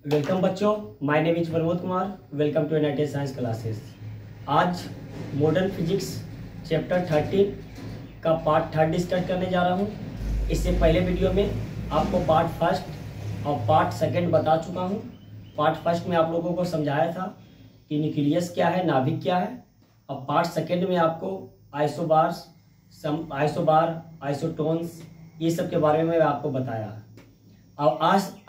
Welcome बच्चों, my name is Pramod Kumar. Welcome to united science classes. आज modern physics chapter 13 का part 3 discuss करने जा रहा हूँ। इससे पहले वीडियो में आपको पार्ट फर्स्ट और पार्ट सेकंड बता चुका हूँ। पार्ट फर्स्ट में आप लोगों को समझाया था कि न्यूक्लियस क्या है, नाभिक क्या है, और पार्ट सेकंड में आपको आइसोबार, आइसोटोन्स, ये सब के बारे में आपको बताया। और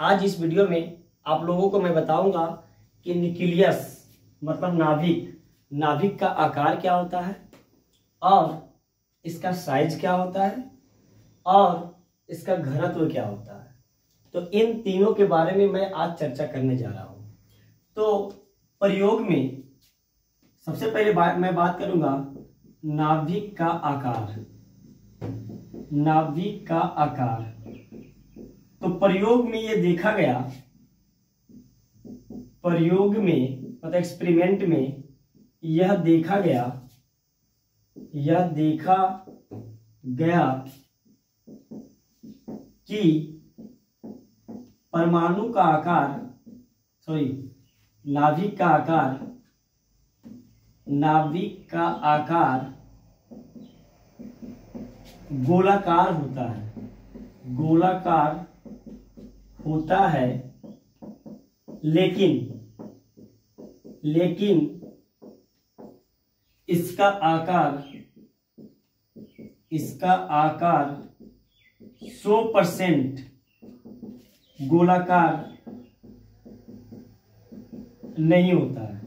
आज इस वीडियो में आप लोगों को मैं बताऊंगा कि न्यूक्लियस मतलब नाभिक का आकार क्या होता है और इसका साइज क्या होता है और इसका घनत्व क्या होता है। तो इन तीनों के बारे में मैं आज चर्चा करने जा रहा हूं। तो प्रयोग में सबसे पहले मैं बात करूंगा नाभिक का आकार। तो प्रयोग में ये देखा गया, मतलब एक्सपेरिमेंट में यह देखा गया कि परमाणु का आकार, नाभिक का आकार गोलाकार होता है, लेकिन इसका आकार 100% गोलाकार नहीं होता है।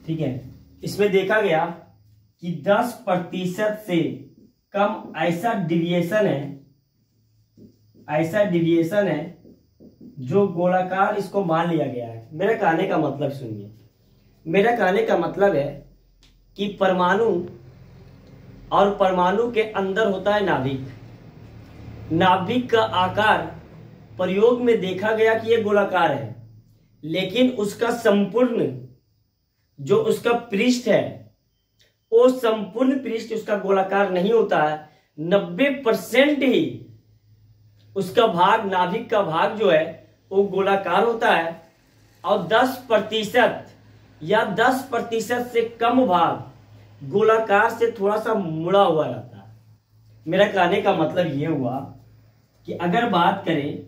ठीक है, इसमें देखा गया कि 10% से कम ऐसा डिविएशन है जो गोलाकार इसको मान लिया गया है। मेरा कहने का मतलब सुनिए, मेरा कहने का मतलब है कि परमाणु के अंदर होता है नाभिक का आकार प्रयोग में देखा गया कि ये गोलाकार है, लेकिन उसका संपूर्ण जो उसका पृष्ठ है वो संपूर्ण पृष्ठ उसका गोलाकार नहीं होता है। 90% ही उसका भाग, नाभिक का भाग जो है वो गोलाकार होता है, और 10% या 10% से कम भाग गोलाकार से थोड़ा सा मुड़ा हुआ रहता है। मेरा कहने का मतलब ये हुआ कि अगर बात करें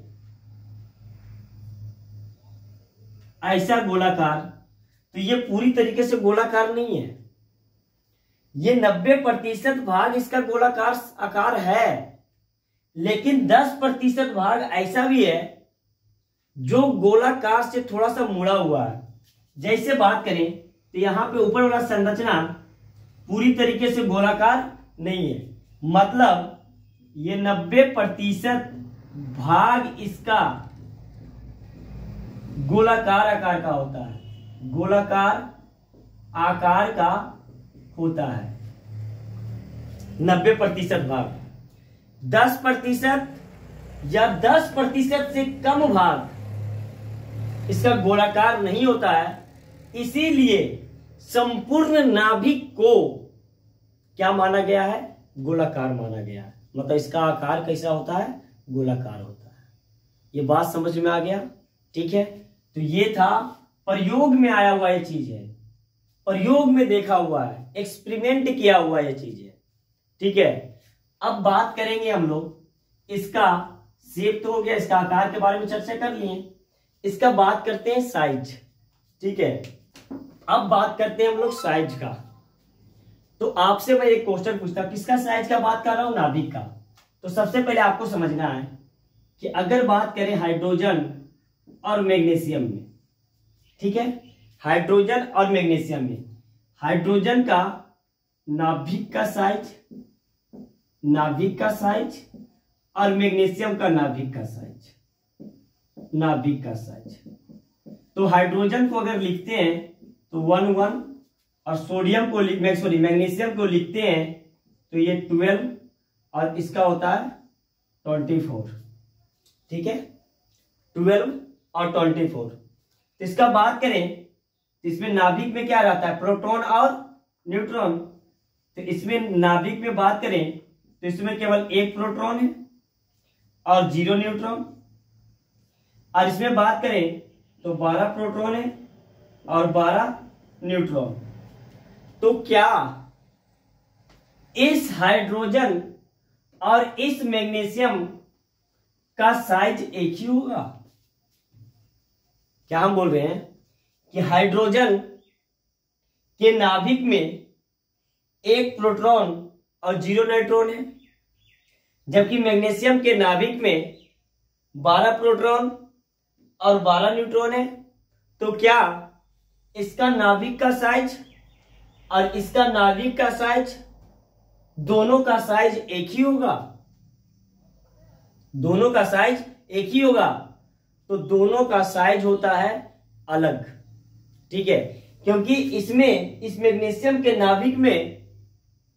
ऐसा गोलाकार, तो ये पूरी तरीके से गोलाकार नहीं है। ये 90% भाग इसका गोलाकार आकार है, लेकिन 10% भाग ऐसा भी है जो गोलाकार से थोड़ा सा मुड़ा हुआ है। जैसे बात करें तो यहां पे ऊपर वाला संरचना पूरी तरीके से गोलाकार नहीं है, मतलब ये 90% भाग इसका गोलाकार आकार का होता है, गोलाकार आकार का होता है 90% भाग। 10% या 10% से कम भाग इसका गोलाकार नहीं होता है, इसीलिए संपूर्ण नाभिक को क्या माना गया है? गोलाकार माना गया है। मतलब इसका आकार कैसा होता है? गोलाकार होता है। ये बात समझ में आ गया? ठीक है, तो ये था प्रयोग में आया हुआ ये चीज है, प्रयोग में देखा हुआ है, एक्सपेरिमेंट किया हुआ ये चीज है। ठीक है, अब बात करेंगे हम लोग इसका शेप तो हो गया, इसका आकार के बारे में चर्चा कर लिए, इसका बात करते हैं साइज। ठीक है, अब बात करते हैं हम लोग साइज का। तो आपसे मैं एक क्वेश्चन पूछता हूं, किसका साइज का बात कर रहा हूं? नाभिक का। तो सबसे पहले आपको समझना है कि अगर बात करें हाइड्रोजन और मैग्नीशियम में, ठीक है, हाइड्रोजन और मैग्नीशियम में, हाइड्रोजन का नाभिक का साइज और मैग्नीशियम का नाभिक का साइज। तो हाइड्रोजन को अगर लिखते हैं तो 1 और मैग्नीशियम को लिखते हैं तो ये 12 और इसका होता है 24। ठीक है, 12 और 24। इसका बात करें तो इसमें नाभिक में क्या रहता है? प्रोटॉन और न्यूट्रॉन। तो इसमें नाभिक में बात करें तो इसमें केवल एक प्रोटॉन है और 0 न्यूट्रॉन। और इसमें बात करें तो 12 प्रोटॉन है और 12 न्यूट्रॉन। तो क्या इस हाइड्रोजन और इस मैग्नीशियम का साइज एक ही होगा? क्या हम बोल रहे हैं कि हाइड्रोजन के नाभिक में 1 प्रोटॉन और 0 न्यूट्रॉन है, जबकि मैग्नीशियम के नाभिक में 12 प्रोटॉन और 12 न्यूट्रॉन है। तो क्या इसका नाभिक का साइज और इसका नाभिक का साइज, दोनों का साइज एक ही होगा? दोनों का साइज एक ही होगा? तो दोनों का साइज होता है अलग, ठीक है, क्योंकि इसमें इस मैग्नीशियम के नाभिक में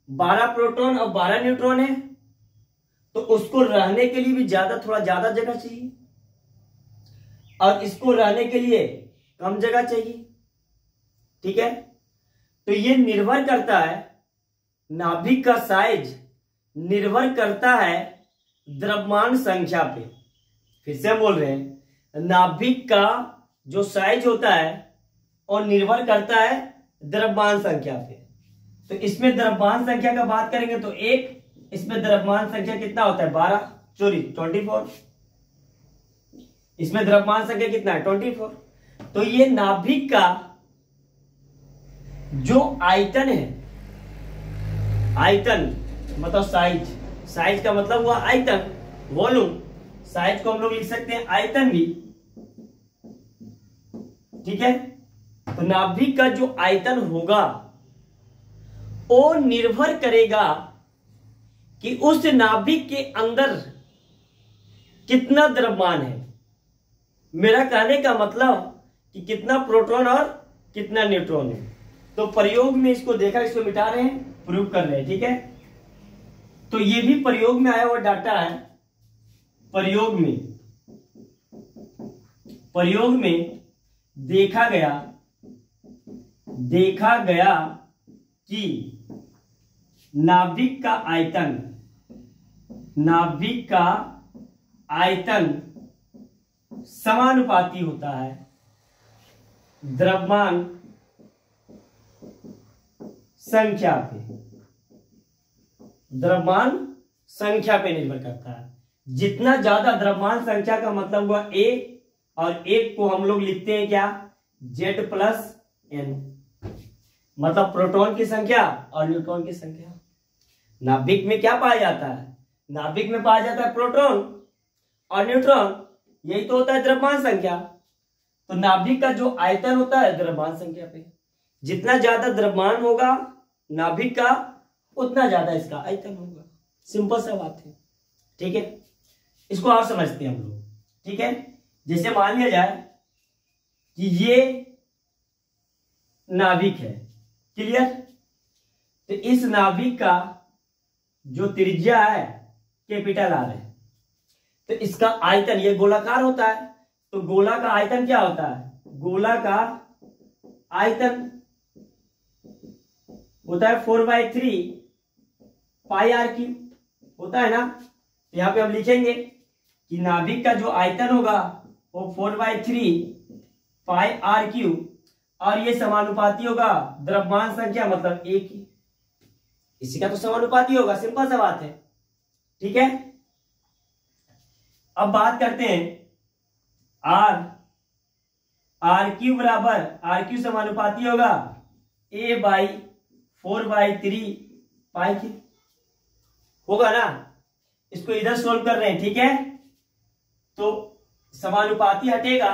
12 प्रोटॉन और 12 न्यूट्रॉन है, तो उसको रहने के लिए भी थोड़ा ज्यादा जगह चाहिए और इसको रहने के लिए कम जगह चाहिए, ठीक है। तो ये निर्भर करता है, नाभिक का साइज निर्भर करता है द्रव्यमान संख्या पे। फिर से हम बोल रहे हैं, नाभिक का जो साइज होता है और निर्भर करता है द्रव्यमान संख्या पे। तो इसमें द्रव्यमान संख्या का बात करेंगे तो 1, इसमें द्रव्यमान संख्या कितना होता है? 24। इसमें द्रव्यमान संख्या कितना है? 24। तो ये नाभिक का जो आयतन है, आयतन मतलब साइज का मतलब हुआ आयतन, वॉल्यूम। साइज को हम लोग लिख सकते हैं आयतन भी, ठीक है। तो नाभिक का जो आयतन होगा वो निर्भर करेगा कि उस नाभिक के अंदर कितना द्रव्यमान है। मेरा कहने का मतलब कि कितना प्रोटॉन और कितना न्यूट्रॉन है। तो प्रयोग में इसको देखा, इसको मिटा रहे हैं, प्रूव कर रहे हैं, ठीक है। तो ये भी प्रयोग में आया हुआ डाटा है। प्रयोग में देखा गया कि नाभिक का आयतन समानुपाती होता है द्रव्यमान संख्या पे। द्रव्यमान संख्या पे निर्भर करता है। जितना ज्यादा द्रव्यमान संख्या का मतलब हुआ A, और एक को हम लोग लिखते हैं क्या? Z+N, मतलब प्रोटॉन की संख्या और न्यूट्रॉन की संख्या। नाभिक में क्या पाया जाता है? नाभिक में पाया जाता है प्रोटॉन और न्यूट्रॉन, यही तो होता है द्रव्यमान संख्या। तो नाभिक का जो आयतन होता है द्रव्यमान संख्या पे, जितना ज्यादा द्रव्यमान होगा नाभिक का उतना ज्यादा इसका आयतन होगा। सिंपल सा बात है, ठीक है। इसको और समझते हैं हम लोग, ठीक है। जैसे मान लिया जाए कि ये नाभिक है, क्लियर। तो इस नाभिक का जो त्रिज्या है कैपिटल R है, तो इसका आयतन, ये गोलाकार होता है, तो गोला का आयतन क्या होता है? गोला का आयतन होता है 4/3 πr³ होता है ना। यहां पे हम लिखेंगे कि नाभिक का जो आयतन होगा वो 4/3 πr³, और ये समानुपाती होगा द्रव्यमान संख्या मतलब 1, इसी का तो समानुपाती होगा। सिंपल सा बात है, ठीक है। अब बात करते हैं r³ बराबर, r³ समानुपाती होगा A/4/3 π³ होगा ना। इसको इधर सोल्व कर रहे हैं, ठीक है। तो समानुपाती हटेगा,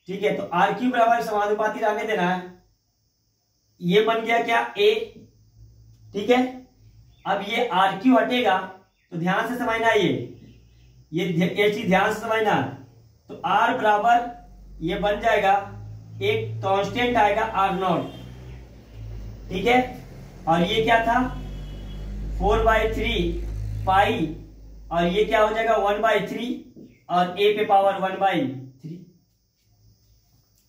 ठीक है। तो r³ बराबर समानुपाती रहने देना है। ये बन गया क्या? A, ठीक है। अब ये r³ हटेगा, तो ध्यान से समझना, ये चीज ध्यान से समझना। तो r बराबर ये बन जाएगा, एक कांस्टेंट आएगा r0, ठीक है। और ये क्या था? 4/3 पाई, और ये क्या हो जाएगा? 1/3, और a पे पावर 1/3।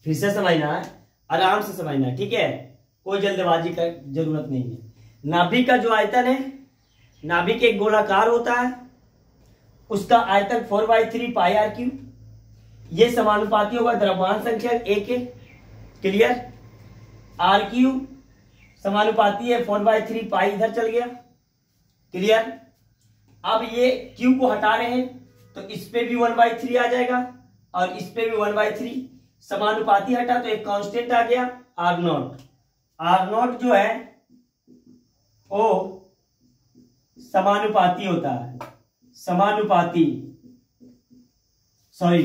फिर से समझना है, आराम से समझना है, ठीक है। कोई जल्दबाजी का जरूरत नहीं है। नाभिक का जो आयतन है, नाभिक एक गोलाकार होता है उसका आयतन 4/3 पाई आर क्यू। ये समानुपाती होगा द्रव्यमान संख्या ए के। क्लियर। आर क्यू समानुपाती है 4/3 पाई, इधर चल गया। क्लियर। अब ये क्यू को हटा रहे हैं तो इस पे भी 1/3 आ जाएगा और इस पे भी 1/3। समानुपाती हटा तो एक कांस्टेंट आ गया आर नॉट। आर नॉट जो है वो समानुपाती होता है, समानुपाती। सॉरी,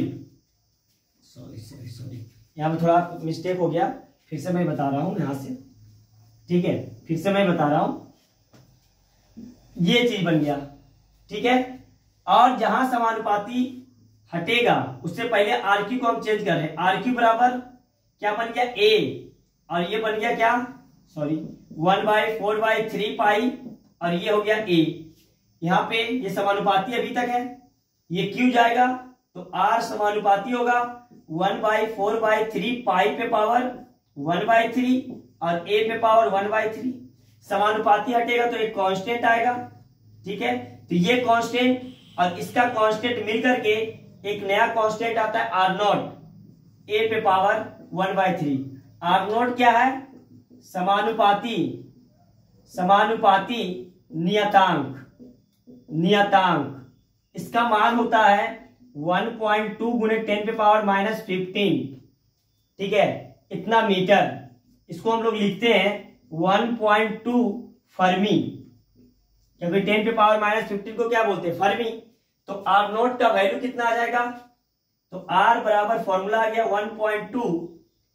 यहां पे थोड़ा मिस्टेक हो गया, फिर से मैं बता रहा हूं यहां से। ठीक है, फिर से मैं बता रहा हूं, ये चीज बन गया। ठीक है। और जहां समानुपाती हटेगा उससे पहले आर क्यू को हम चेंज कर रहे हैं। आर क्यू बराबर क्या बन गया ए, और ये बन गया क्या, सॉरी 1/4/3 पाई, और ये हो गया ए। यहां पे ये समानुपाती अभी तक है, ये क्यू जाएगा तो आर समानुपाती होगा 1/4/3 पाई पे पावर 1/3 और ए पे पावर 1/3। समानुपाती हटेगा तो एक कांस्टेंट आएगा। ठीक है, तो ये कांस्टेंट और इसका कांस्टेंट मिलकर के एक नया कांस्टेंट आता है आर नॉट, ए पे पावर 1/3। आर नॉट क्या है, समानुपाती, समानुपाती नियतांक, नियतांक। इसका मान होता है 1.2 गुणे 10 पे पावर -15। ठीक है, इतना मीटर। इसको हम लोग लिखते हैं 1.2 फर्मी, क्योंकि 10 पे पावर -15 को क्या बोलते हैं, फर्मी। तो आर नोट का वैल्यू कितना आ जाएगा, तो आर बराबर फॉर्मूला आ गया 1.2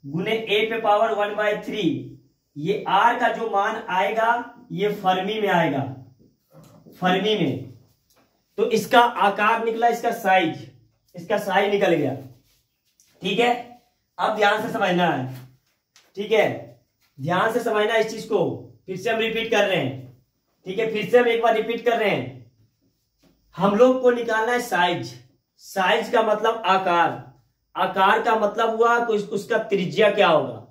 गुने ए पे पावर 1/3। ये आर का जो मान आएगा ये फर्मी में आएगा, फर्मी में। तो इसका आकार निकला, इसका साइज, इसका साइज निकल गया। ठीक है, अब ध्यान से समझना है। ठीक है, ध्यान से समझना इस चीज को। फिर से हम रिपीट कर रहे हैं। ठीक है, फिर से हम एक बार रिपीट कर रहे हैं। हम लोग को निकालना है साइज। साइज का मतलब आकार, आकार का मतलब हुआ तो उसका त्रिज्या क्या होगा।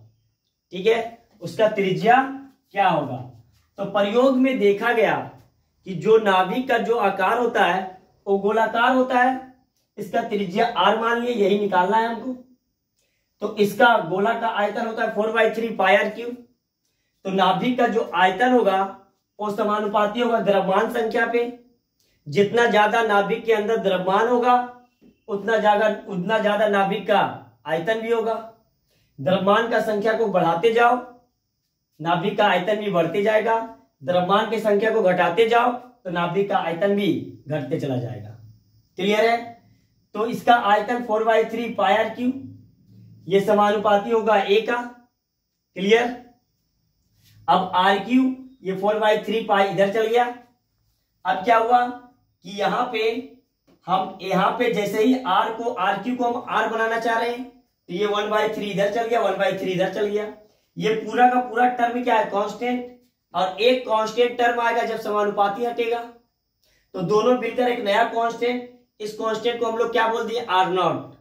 ठीक है, उसका त्रिज्या क्या होगा। तो प्रयोग में देखा गया कि जो नाभिक का जो आकार होता है वो गोलाकार होता है। इसका त्रिज्या आर मान लिए, यही निकालना है हमको। तो इसका गोला का आयतन होता है 4/3 पाई आर क्यू। तो नाभिक का जो आयतन होगा वो समानुपाती होगा द्रव्यमान संख्या पे। जितना ज्यादा नाभिक के अंदर द्रव्यमान होगा उतना ज्यादा नाभिक का आयतन भी होगा। द्रव्यमान का संख्या को बढ़ाते जाओ, नाभिक का आयतन भी बढ़ते जाएगा। द्रव्यमान की संख्या को घटाते जाओ तो नाभिक का आयतन भी घटते चला जाएगा। क्लियर है। तो इसका आयतन 4/3 पाई आर क्यू, ये समानुपाती होगा ए का। क्लियर। अब आर क्यू ये 4/3 पाई इधर चल गया। अब क्या हुआ कि यहाँ पे जैसे ही आर क्यू को हम आर बनाना चाह रहे हैं तो ये 1/3 इधर चल गया, 1/3 इधर चल गया। ये पूरा का पूरा टर्म क्या है, कांस्टेंट। और एक कांस्टेंट टर्म आएगा जब समानुपाती हटेगा तो दोनों मिलकर एक नया कांस्टेंट, इस कांस्टेंट को हम लोग क्या बोल दिए, आर नॉट।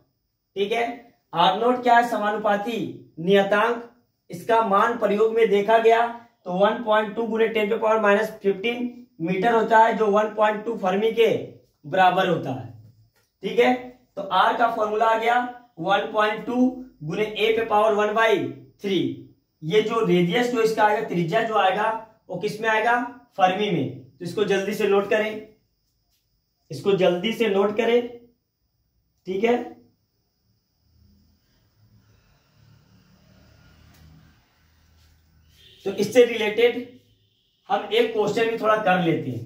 ठीक है, आर नॉट क्या है, समानुपाती नियतांक। इसका मान प्रयोग में देखा गया तो 1.2 गुणे 10 पे पावर -15 मीटर होता है, जो 1.2 फर्मी के बराबर होता है। ठीक है, तो आर का फॉर्मूला आ गया 1.2 गुणे ए पे पावर 1/3। ये जो रेडियस जो इसका आएगा, त्रिज्या जो आएगा वो किस में आएगा, फर्मी में। तो इसको जल्दी से नोट करें, इसको जल्दी से नोट करें। ठीक है, तो इससे रिलेटेड हम एक क्वेश्चन भी थोड़ा कर लेते हैं।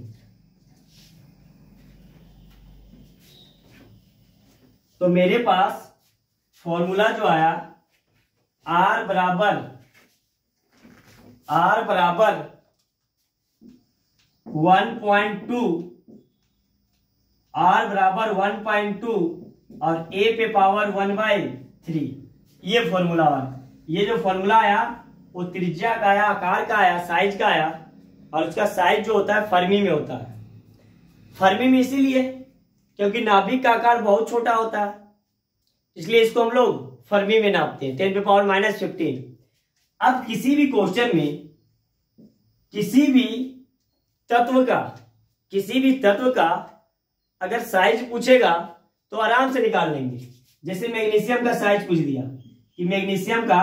तो मेरे पास फॉर्मूला जो आया R बराबर 1.2, R बराबर 1.2 और A पे पावर 1/3, ये फॉर्मूला आया। ये जो फॉर्मूला आया वो त्रिज्या का आया, आकार का आया, साइज का आया, और उसका साइज जो होता है फर्मी में होता है। फर्मी में इसीलिए क्योंकि नाभिक का आकार बहुत छोटा होता है, इसलिए इसको हम लोग फर्मी में नापते हैं, 10 पे पावर -15। अब किसी भी क्वेश्चन में किसी भी तत्व का अगर साइज पूछेगा तो आराम से निकाल लेंगे। जैसे मैग्नीशियम का साइज पूछ दिया कि मैग्नीशियम का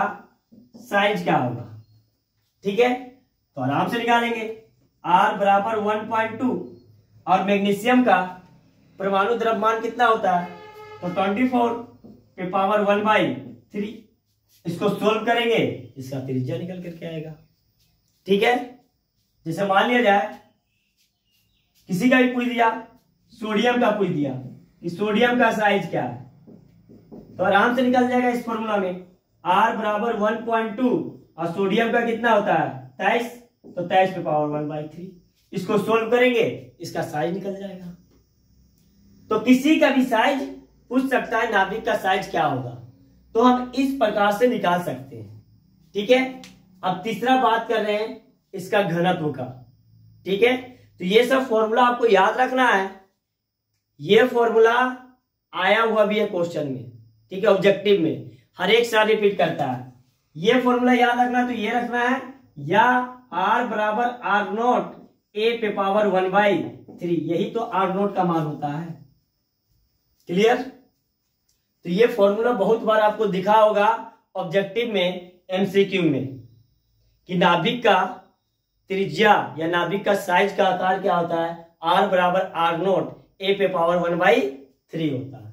साइज क्या होगा, ठीक है, तो आराम से निकालेंगे। R बराबर 1.2 और मैग्नीशियम का परमाणु द्रव्यमान कितना होता है, तो 24 पे पावर 1/3। इसको सोल्व करेंगे, इसका त्रिज्या निकल करके आएगा, ठीक है। जैसे मान लिया जाए किसी का भी पूछ दिया, सोडियम का पूछ दिया कि सोडियम का साइज क्या है, तो आराम से निकल जाएगा इस फॉर्मूला में। R बराबर 1.2 और सोडियम का कितना होता है 23, तो 23 पे पावर 1/3। इसको सोल्व करेंगे, इसका साइज निकल जाएगा। तो किसी का भी साइज पूछ सकता है, नाभिक का साइज क्या होगा, तो हम इस प्रकार से निकाल सकते हैं, ठीक है। अब तीसरा बात कर रहे हैं इसका घनत्व का, ठीक है। तो ये सब फॉर्मूला आपको याद रखना है। ये फॉर्मूला आया हुआ भी है क्वेश्चन में, ठीक है, ऑब्जेक्टिव में हर एक साल रिपीट करता है। ये फॉर्मूला याद रखना, तो ये रखना है या R बराबर R0 A पे पावर 1/3, यही तो R0 का मान होता है। क्लियर? तो ये फॉर्मूला बहुत बार आपको दिखा होगा ऑब्जेक्टिव में, MCQ में, कि नाभिक का त्रिज्या या नाभिक का साइज का आकार क्या होता है, R बराबर R0 A पे पावर 1/3 होता है।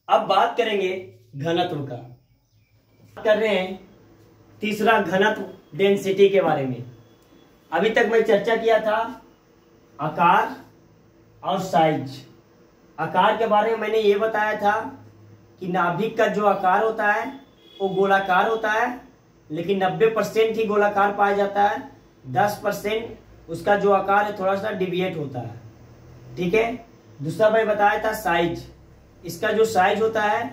अब बात करेंगे घनत्व का, कर रहे हैं तीसरा घनत्व डेंसिटी के बारे में। अभी तक मैं चर्चा किया था आकार और साइज। आकार के बारे में मैंने ये बताया था कि नाभिक का जो आकार होता है वो गोलाकार होता है, लेकिन 90% ही गोलाकार पाया जाता है, 10% उसका जो आकार है थोड़ा सा डिविएट होता है, ठीक है। दूसरा मैं बताया था साइज। इसका जो साइज होता है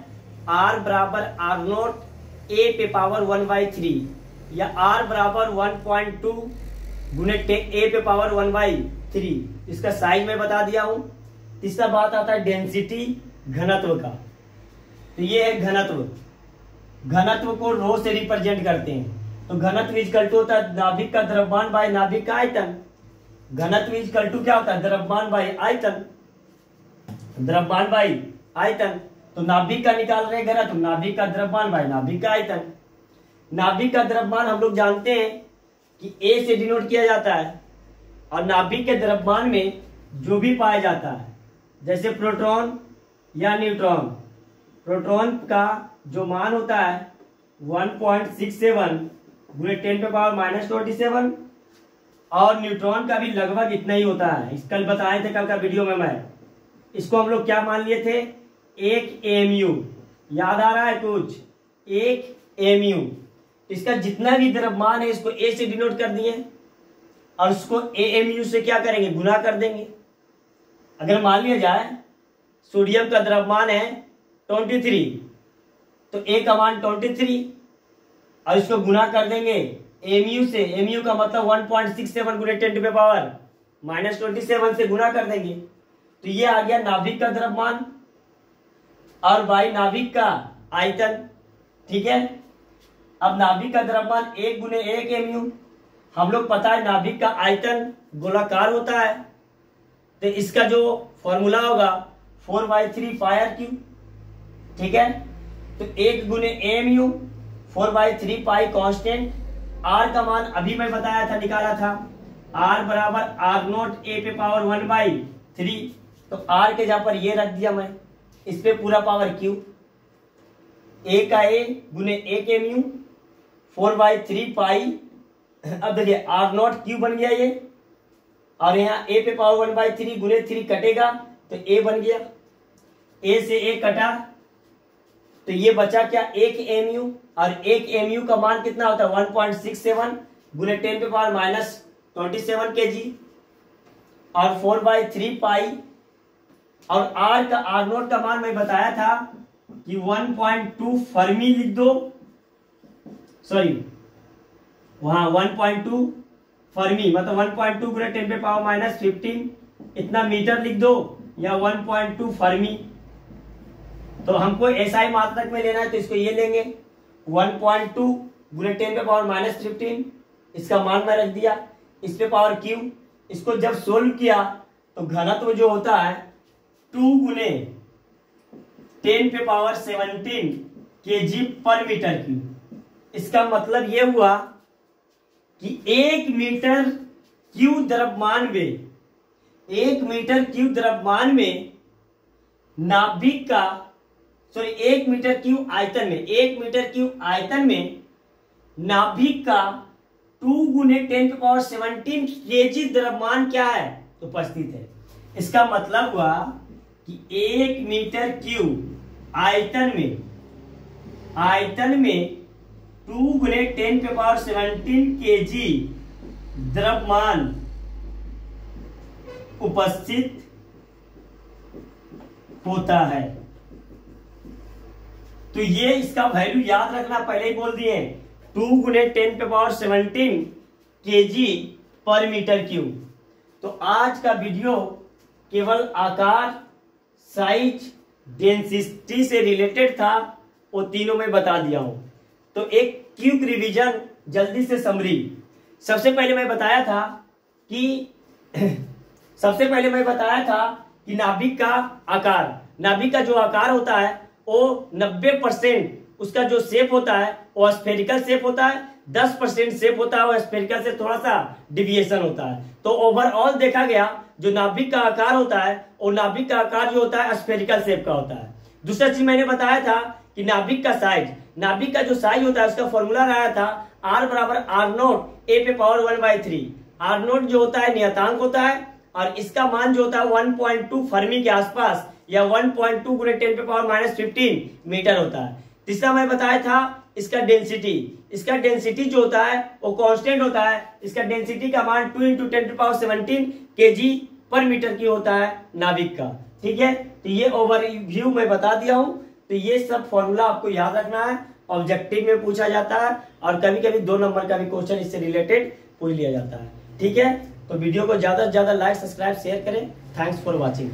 R बराबर R0 A पे पावर 1/3 या R बराबर 1.2 गुने A पे पावर 1/3, इसका साइज मैं बता दिया हूं। तीसरा बात आता है डेंसिटी, घनत्व का। तो ये है घनत्व। घनत्व को रो से रिप्रेजेंट करते हैं। तो घनत्व इक्वल टू होता है नाभिक का द्रव्यमान बाय नाभिक का आयतन। घनत्व इक्वल टू क्या होता है, द्रव्यमान बाय आयतन, द्रव्यमान बाय आयतन। तो नाभिक का निकाल रहे घनत्व, नाभिक का द्रव्यमान बाय नाभिक का आयतन। नाभिक का द्रव्यमान हम लोग जानते हैं कि A से डिनोट किया जाता है, और नाभिक के द्रव्यमान में जो भी पाया जाता है, जैसे प्रोटॉन या न्यूट्रॉन, प्रोटॉन का जो मान होता है 1.67 गुणे 10 पे पावर -27, और न्यूट्रॉन का भी लगभग इतना ही होता है। इस कल बताए थे, कल का वीडियो में मैं इसको हम लोग क्या मान लिए थे, 1 AMU। याद आ रहा है कुछ, 1 AMU। इसका जितना भी द्रव्यमान है इसको A से डिनोट कर दिए, और उसको AMU से क्या करेंगे, गुना कर देंगे। अगर मान लिया जाए सोडियम का द्रव्यमान है 23, तो A का मान 23, और इसको गुना कर देंगे AMU से। AMU का मतलब 1.67 गुणे 10 पे पावर -27 से गुना कर देंगे, तो ये आ गया नाभिक का द्रव्यमान और बाई नाभिक का आयतन, ठीक है। अब नाभिक का द्रव्यमान 1 गुने 1 AMU। हम लोग पता है नाभिक का आयतन गोलाकार होता है, तो इसका जो फॉर्मूला होगा 4/3 πr3, ठीक है। तो 1 गुने AMU 4/3 पाई कांस्टेंट। R का मान अभी मैं बताया था, निकाला था, R बराबर R0 A पे पावर 1/3। तो R के जहां पर ये रख दिया मैं, इस पे पूरा पावर Q, A का A गुने 1 AMU 4/3 पाई। अब देखिए R0 Q बन गया ये, और यहाँ A पे पावर 1/3 गुने 3 कटेगा तो A बन गया, A से A कटा तो ये बचा क्या, 1 AMU। और 1 AMU का मान कितना होता है 1.67 गुने 10 पे पावर -27 kg, और 4/3 पाई। और R का R0 का मान मैं बताया था कि 1.2 फर्मी लिख दो, सॉरी वहां 1.2 फर्मी मतलब 1.2 गुने 10 पे पावर -15 इतना मीटर लिख दो, या 1.2 फर्मी। तो हमको SI मात्रक में लेना है, तो इसको ये लेंगे 1.2 गुने 10 पे पावर -15, इसका मान मैं रख दिया, इस पे पावर Q। इसको जब सोल्व किया तो घनत्व जो होता है 2 गुने 10⁻17 kg पर मीटर क्यूब। इसका मतलब यह हुआ कि 1 मीटर क्यूब द्रव्यमान में, 1 मीटर क्यूब द्रव्यमान में नाभिक का, 1 मीटर क्यूब आयतन में, 1 मीटर क्यूब आयतन में नाभिक का 2 गुने 10⁻17 kg द्रव्यमान क्या है, उपस्थित है। इसका मतलब हुआ कि 1 मीटर क्यूब आयतन में 2 गुने 10⁻17 kg द्रव्यमान उपस्थित होता है। तो ये इसका वैल्यू याद रखना, पहले ही बोल दिए, 2 गुने 10⁻17 kg पर मीटर क्यूब। तो आज का वीडियो केवल आकार, साइज, डेंसिटी से रिलेटेड था, वो तीनों में बता दिया हूं। तो एक क्विक रिवीजन, जल्दी से समरी। सबसे पहले मैं बताया था कि नाभिक का आकार, नाभिक का जो आकार होता है वो 90% उसका जो शेप होता है वो स्फेरिकल शेप होता है, 10% शेप होता है वो स्फेरिकल से थोड़ा सा डिविएशन होता है। तो ओवरऑल देखा गया जो नाभिक का आकार होता है वो नाभिक का आकार जो होता है स्फेरिकल शेप का होता है। दूसरा चीज मैंने बताया था कि नाभिक का साइज, नाभिक का जो साइज होता है उसका फॉर्मूला रहा था R बराबर R0 a पे पावर 1/3। R0 जो होता है नियतांक होता है और इसका मान जो होता है 1.2 फर्मी के आसपास या 1.2 गुणे 10⁻15 मीटर होता है। तीसरा मैं बताया था इसका डेंसिटी, इसका डेंसिटी जो होता है वो कांस्टेंट होता है। इसका डेंसिटी का मान 2 × 10⁻17 kg पर मीटर की होता है नाभिक का। ठीक है, तो ये ओवरव्यू मैं बता दिया हूं। तो ये सब फॉर्मूला आपको याद रखना है, ऑब्जेक्टिव में पूछा जाता है और कभी कभी 2 नंबर का भी क्वेश्चन इससे रिलेटेड पूछ लिया जाता है। ठीक है, तो वीडियो को ज्यादा से ज्यादा लाइक, सब्सक्राइब, शेयर करें। Thanks for watching.